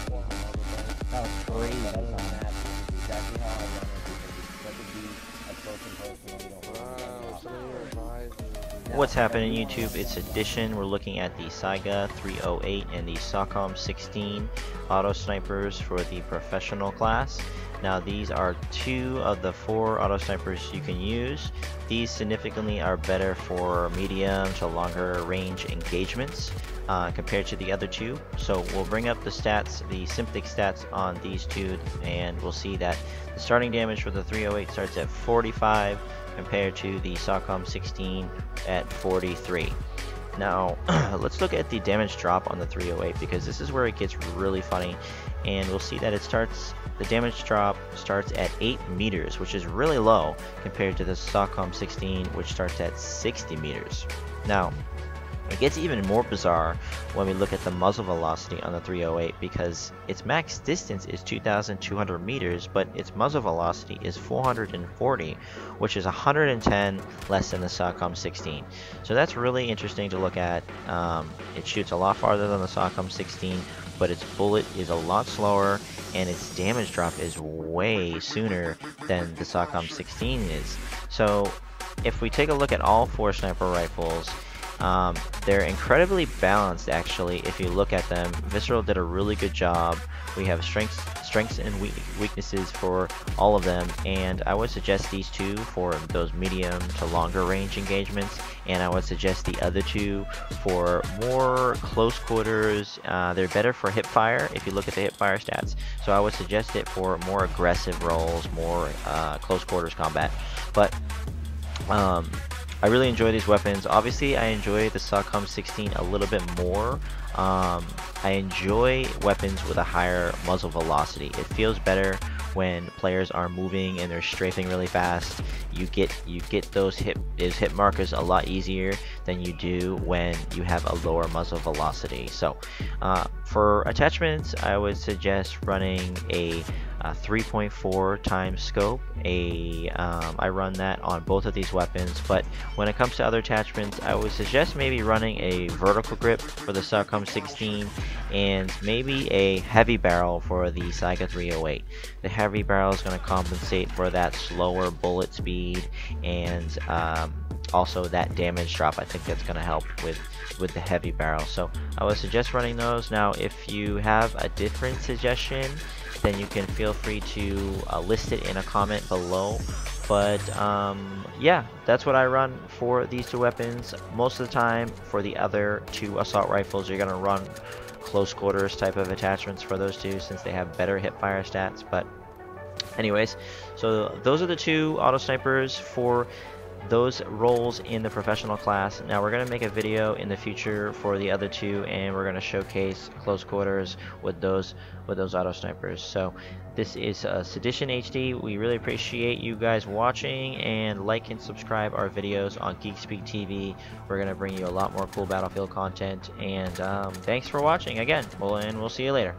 That was crazy. That was a match. This is exactly how I run it because it's such a beat approaching personal. You don't Wow, some of your advisors. What's happening YouTube? It's Sedition. We're looking at the Saiga 308 and the SOCOM16 auto snipers for the professional class. Now these are 2 of the 4 auto snipers you can use. These significantly are better for medium to longer range engagements compared to the other 2. So we'll bring up the stats, the symptic stats on these 2, and we'll see that the starting damage for the 308 starts at 45 compared to the SOCOM16 at 43. Now let's look at the damage drop on the 308 because this is where it gets really funny, and we'll see that the damage drop starts at 8 meters, which is really low compared to the SOCOM16, which starts at 60 meters. Now it gets even more bizarre when we look at the muzzle velocity on the 308 because its max distance is 2,200 meters, but its muzzle velocity is 440, which is 110 less than the SOCOM16. So that's really interesting to look at. It shoots a lot farther than the SOCOM16, but its bullet is a lot slower, and its damage drop is way sooner than the SOCOM16 is. So if we take a look at all 4 sniper rifles, they're incredibly balanced actually if you look at them. Visceral did a really good job. We have strengths and weaknesses for all of them, and I would suggest these 2 for those medium to longer range engagements, and I would suggest the other 2 for more close quarters. They're better for hip fire if you look at the hip fire stats, so I would suggest it for more aggressive roles, more close quarters combat. But I really enjoy these weapons. Obviously, I enjoy the SOCOM16 a little bit more. I enjoy weapons with a higher muzzle velocity. It feels better when players are moving and they're strafing really fast. You get those hit markers a lot easier than you do when you have a lower muzzle velocity. So for attachments, I would suggest running a 3.4 times scope. I run that on both of these weapons, but when it comes to other attachments, I would suggest maybe running a vertical grip for the SOCOM16 and maybe a heavy barrel for the Saiga 308. The heavy barrel is going to compensate for that slower bullet speed and also that damage drop. I think that's going to help with the heavy barrel. So I would suggest running those. Now if you have a different suggestion, then you can feel free to list it in a comment below. But yeah, that's what I run for these 2 weapons. Most of the time for the other 2 assault rifles, you're going to run close quarters type of attachments for those 2 since they have better hip fire stats. But anyways, so those are the 2 auto snipers for those roles in the professional class. Now we're going to make a video in the future for the other 2, and we're going to showcase close quarters with those auto snipers. So this is SeditionHD. We really appreciate you guys watching, and like and subscribe our videos on GeekSpeak TV. We're going to bring you a lot more cool Battlefield content, and thanks for watching again. We'll see you later.